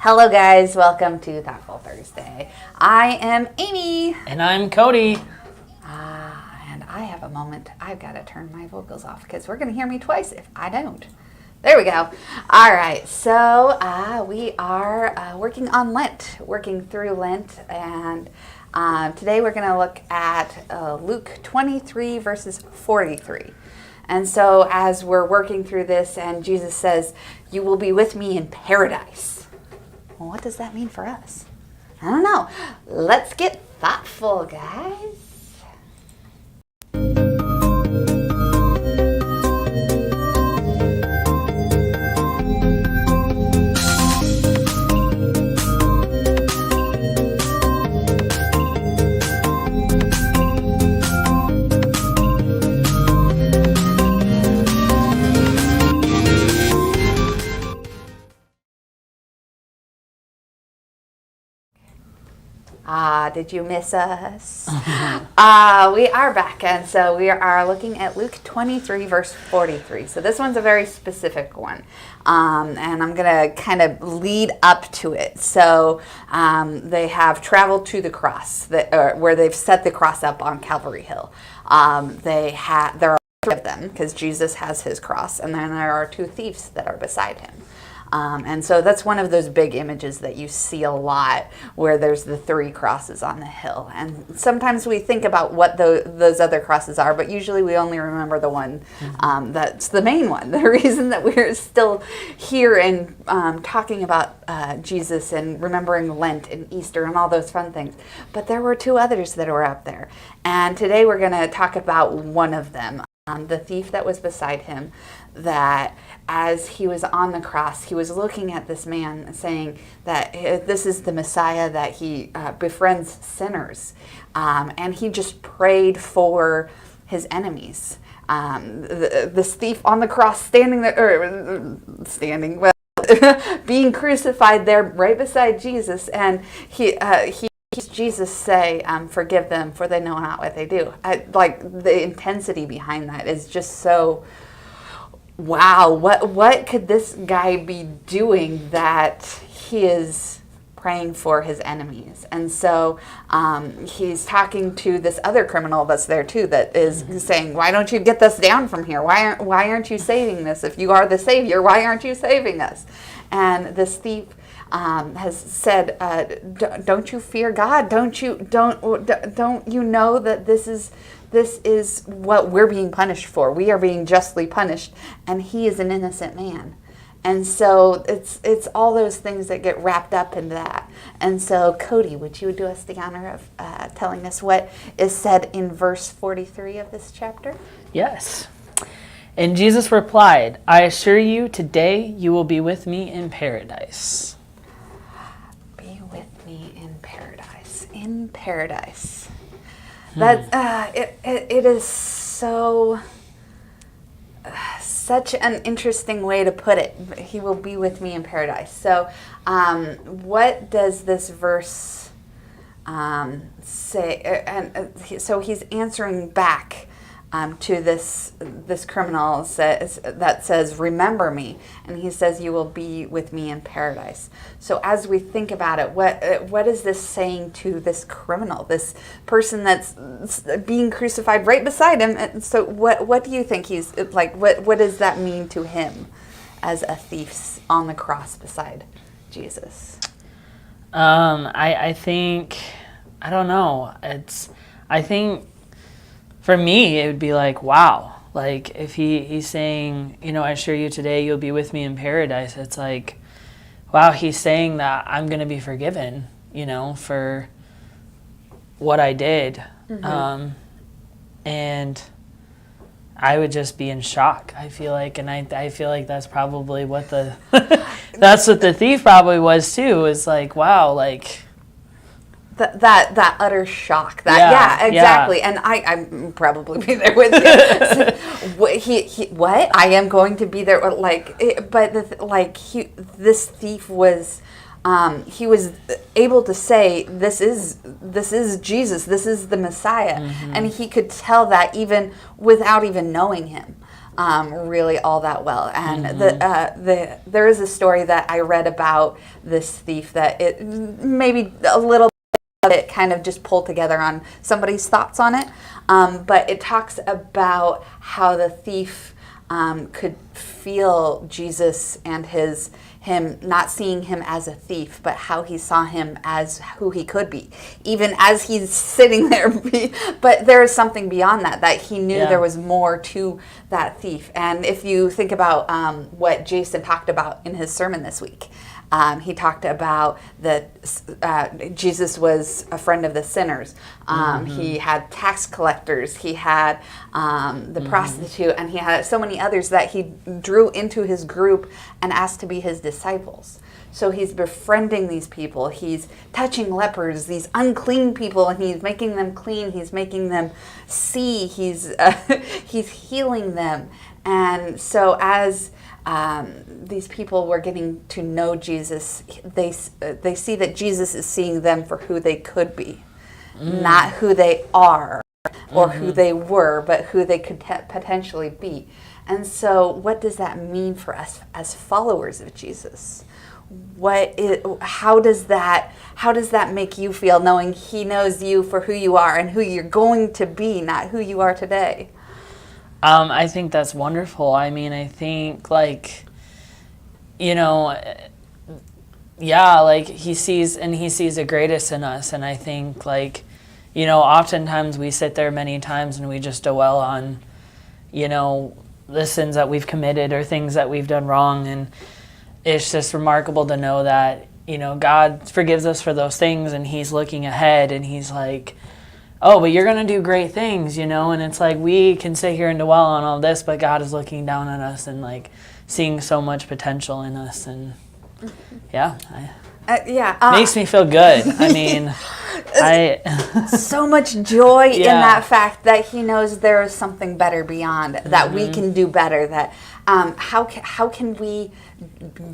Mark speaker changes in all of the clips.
Speaker 1: Hello guys, welcome to Thoughtful Thursday. I am Amy.
Speaker 2: And I'm Cody.
Speaker 1: And I have a moment. I've got to turn my vocals off because we're going to hear me twice if I don't. There we go. All right, so we are working on Lent, working through Lent, and today we're going to look at Luke 23 verses 43. And so as we're working through this and Jesus says, "You will be with me in paradise." Well, what does that mean for us? I don't know. Let's get thoughtful, guys. Did you miss us? We are back, and so we are looking at Luke 23, verse 43. So this one's a very specific one, and I'm going to kind of lead up to it. So they have traveled to the cross, where they've set the cross up on Calvary Hill. There are three of them, because Jesus has his cross, and then there are two thieves that are beside him. And so that's one of those big images that you see a lot where there's the three crosses on the hill. And sometimes we think about what those other crosses are, but usually we only remember the one that's the main one. The reason that we're still here and talking about Jesus and remembering Lent and Easter and all those fun things. But there were two others that were up there. And today we're going to talk about one of them. The thief that was beside him, that as he was on the cross, he was looking at this man saying that this is the Messiah, that he befriends sinners. And he just prayed for his enemies. This thief on the cross being crucified there right beside Jesus. And he Jesus say, "Forgive them, for they know not what they do." Like the intensity behind that is just so. Wow, what could this guy be doing that he is praying for his enemies? And so he's talking to this other criminal that's there too, that is saying, "Why don't you get this down from here? Why aren't you saving this? If you are the Savior, why aren't you saving us?" And this thief has said, "Don't you fear God? Don't you know that this is what we're being punished for? We are being justly punished, and he is an innocent man." And so it's all those things that get wrapped up into that. And so, Cody, would you do us the honor of telling us what is said in verse 43 of this chapter?
Speaker 2: Yes. And Jesus replied, "I assure you, today you will be with me in paradise."
Speaker 1: In paradise. That it is so such an interesting way to put it. He will be with me in paradise. So, what does this verse say? So he's answering back to this criminal that says, "Remember me," and he says, "You will be with me in paradise." So as we think about it, what is this saying to this criminal, this person that's being crucified right beside him? And so what do you think he's like? What does that mean to him as a thief on the cross beside Jesus?
Speaker 2: I think, I don't know. I think. For me, it would be like, wow. Like, if he's saying, "I assure you today you'll be with me in paradise," it's like, wow, he's saying that I'm going to be forgiven, for what I did. Mm-hmm. And I would just be in shock, I feel like. And I feel like that's probably what that's what the thief probably was too. It's like, wow, like...
Speaker 1: That utter shock. Yeah, exactly. Yeah. And I'm probably be there with you. What? I am going to be there. This thief was he was able to say, this is Jesus, this is the Messiah. Mm-hmm. And he could tell that even without even knowing him. really all that well. And there is a story that I read about this thief that it maybe a little bit of it kind of just pulled together on somebody's thoughts on it. But it talks about how the thief could feel Jesus and him not seeing him as a thief, but how he saw him as who he could be, even as he's sitting there. But there is something beyond that he knew there was more to that thief. And if you think about what Jason talked about in his sermon this week, he talked about that Jesus was a friend of the sinners. He had tax collectors. He had the prostitute, and he had so many others that he drew into his group and asked to be his disciples. So he's befriending these people. He's touching lepers, these unclean people, and he's making them clean. He's making them see. He's healing them. And so as these people were getting to know Jesus, they see that Jesus is seeing them for who they could be, not who they are or who they were, but who they could potentially be. And so what does that mean for us as followers of Jesus? How does that make you feel, knowing he knows you for who you are and who you're going to be, not who you are today?
Speaker 2: I think that's wonderful. I mean, I think, like, he sees the greatest in us. And I think, like, oftentimes we sit there many times and we just dwell on, the sins that we've committed or things that we've done wrong. And it's just remarkable to know that, God forgives us for those things, and he's looking ahead and he's like, oh, but you're going to do great things, and it's like we can sit here and dwell on all this, but God is looking down on us and like seeing so much potential in us. And makes me feel good. I mean,
Speaker 1: so much joy in that fact that he knows there is something better beyond, that we can do better, that how can we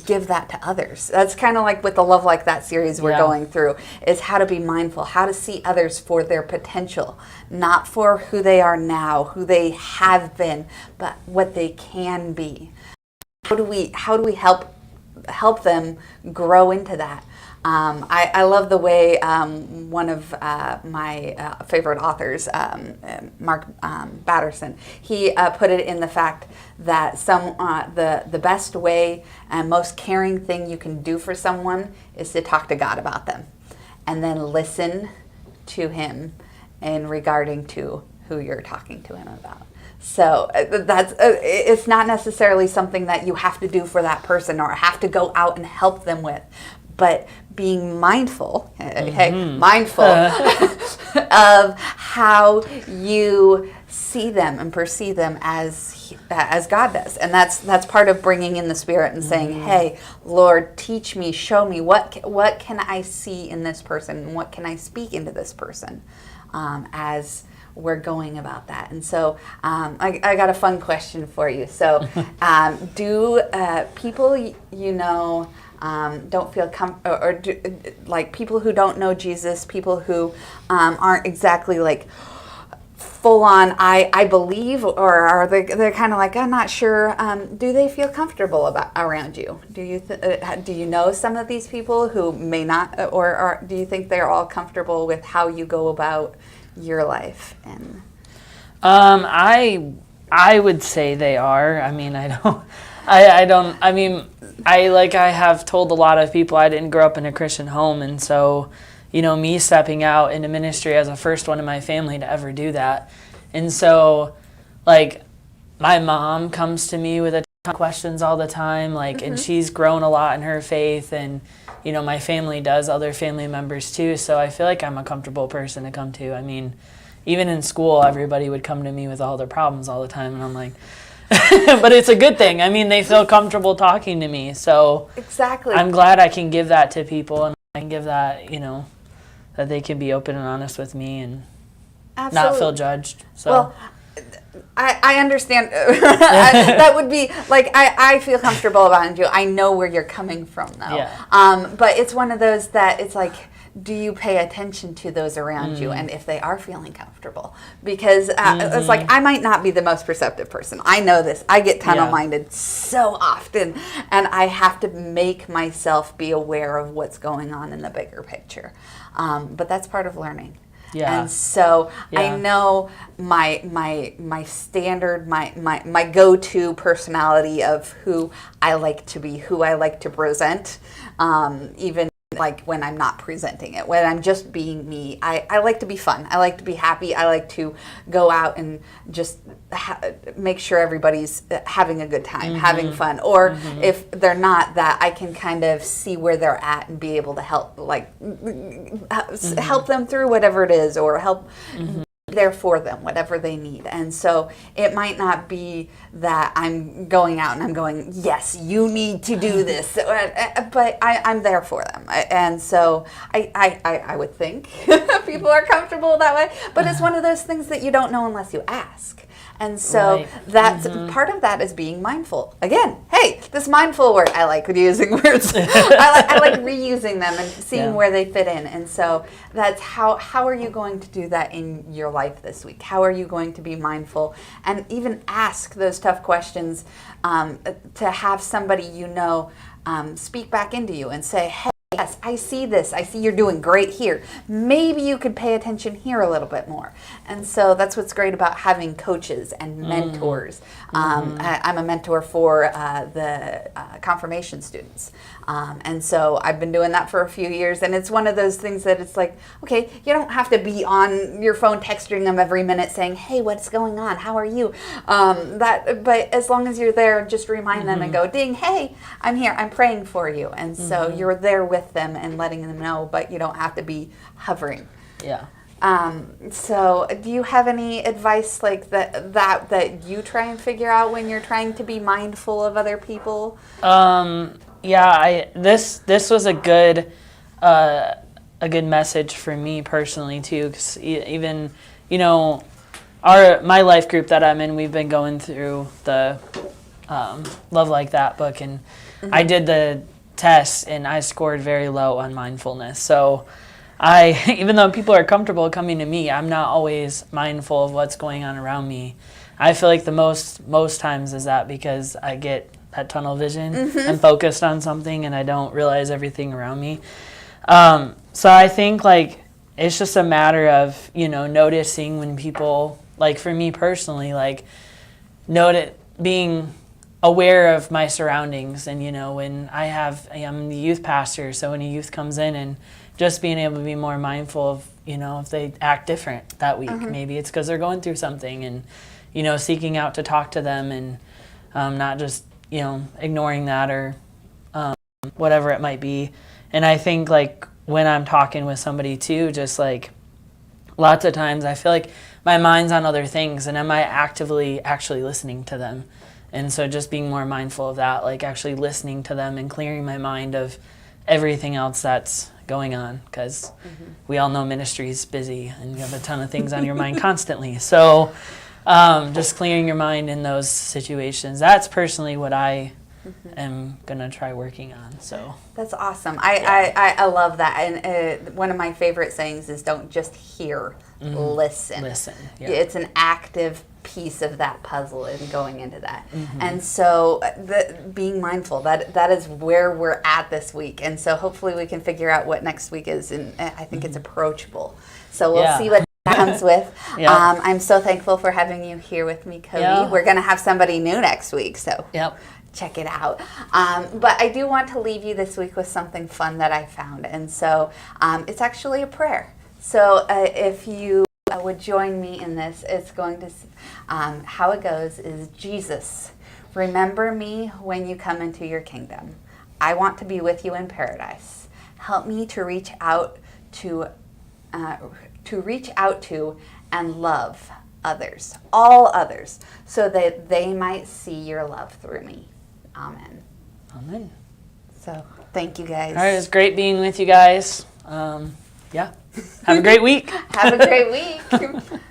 Speaker 1: give that to others? That's kind of like with the Love Like That series we're going through, is how to be mindful, how to see others for their potential, not for who they are now, who they have been, but what they can be. How do we help them grow into that? I love the way one of my favorite authors, Mark Batterson, he put it in the fact that the best way and most caring thing you can do for someone is to talk to God about them, and then listen to him in regarding to who you're talking to him about. So it's not necessarily something that you have to do for that person or have to go out and help them with, but being mindful, mindful of how you see them and perceive them as God does. And that's part of bringing in the Spirit and saying, hey, Lord, teach me, show me, what can I see in this person, and what can I speak into this person as we're going about that. And so I got a fun question for you. So do people don't feel like people who don't know Jesus, people who aren't exactly like full on I believe, or are they're kind of like, I'm not sure, do they feel comfortable around you? Do you know some of these people who may not, or do you think they're all comfortable with how you go about your life? And I would say they are. I mean, I have told a lot of people I didn't grow up in a Christian home, and so, me stepping out into ministry as the first one in my family to ever do that. And so, like, my mom comes to me with a ton of questions all the time, like, and she's grown a lot in her faith, and, my family does, other family members too, so I feel like I'm a comfortable person to come to. I mean, even in school, everybody would come to me with all their problems all the time, and I'm like, but it's a good thing. I mean, they feel comfortable talking to me. So exactly, I'm
Speaker 2: glad I can give that to people, and I can give that, that they can be open and honest with me and not feel judged. So.
Speaker 1: Well, I understand. That would be like, I feel comfortable around you. I know where you're coming from, though.
Speaker 2: Yeah.
Speaker 1: But it's one of those that it's like, do you pay attention to those around you, and if they are feeling comfortable? Because it's like, I might not be the most perceptive person. I know this. I get tunnel-minded so often, and I have to make myself be aware of what's going on in the bigger picture. But that's part of learning.
Speaker 2: Yeah.
Speaker 1: And so I know my standard, my go-to personality of who I like to be, who I like to present, even like when I'm not presenting it, when I'm just being me. I like to be fun. I like to be happy. I like to go out and just make sure everybody's having a good time, having fun. Or if they're not, that I can kind of see where they're at and be able to help, like help them through whatever it is, or help there for them, whatever they need. And so it might not be that I'm going out and I'm going, yes, you need to do this, but I'm there for them. And so I would think people are comfortable that way, but it's one of those things that you don't know unless you ask. And so that's part of that is being mindful. Again, hey, this mindful word, I like using words. I like reusing them and seeing where they fit in. And so that's how are you going to do that in your life this week? How are you going to be mindful and even ask those tough questions, to have somebody speak back into you and say, hey, yes, I see this. I see you're doing great here. Maybe you could pay attention here a little bit more. And so that's what's great about having coaches and mentors. I'm a mentor for the confirmation students. And so I've been doing that for a few years. And it's one of those things that it's like, okay, you don't have to be on your phone texting them every minute saying, hey, what's going on? How are you? But as long as you're there, just remind them and go, ding, hey, I'm here. I'm praying for you. And so you're there with them and letting them know, but you don't have to be hovering.
Speaker 2: Yeah.
Speaker 1: So do you have any advice like that you try and figure out when you're trying to be mindful of other people? This was a good message for me personally too, because even my life group that I'm in, we've been going through the Love Like That book, and I did the test and I scored very low on mindfulness. So even though people are comfortable coming to me, I'm not always mindful of what's going on around me. I feel like the most times is that because I get that tunnel vision and focused on something and I don't realize everything around me. So I think like it's just a matter of, noticing when people, like for me personally, like being aware of my surroundings. And, when I'm the youth pastor, so when a youth comes in, and just being able to be more mindful of, if they act different that week, maybe it's because they're going through something, and, seeking out to talk to them, and not just, ignoring that or whatever it might be. And I think like when I'm talking with somebody too, just like lots of times I feel like my mind's on other things, and am I actively actually listening to them? And so just being more mindful of that, like actually listening to them and clearing my mind of everything else that's going on, because we all know ministry is busy and you have a ton of things on your mind constantly. So just clearing your mind in those situations, that's personally what I am going to try working on. So that's awesome. I love that. And one of my favorite sayings is don't just hear, listen.
Speaker 2: Yeah.
Speaker 1: It's an active piece of that puzzle and going into that. And so being mindful, that is where we're at this week. And so hopefully we can figure out what next week is. And I think it's approachable. So we'll see what that comes with. I'm so thankful for having you here with me, Cody. We're going to have somebody new next week. So check it out. But I do want to leave you this week with something fun that I found. And so it's actually a prayer. So if you would join me in this, it's going to, how it goes is, Jesus, remember me when you come into your kingdom. I want to be with you in paradise. Help me to reach out to and love others, all others, so that they might see your love through me. Amen.
Speaker 2: Amen.
Speaker 1: So thank you guys.
Speaker 2: All right, it was great being with you guys. Have a great week.
Speaker 1: Have a great week.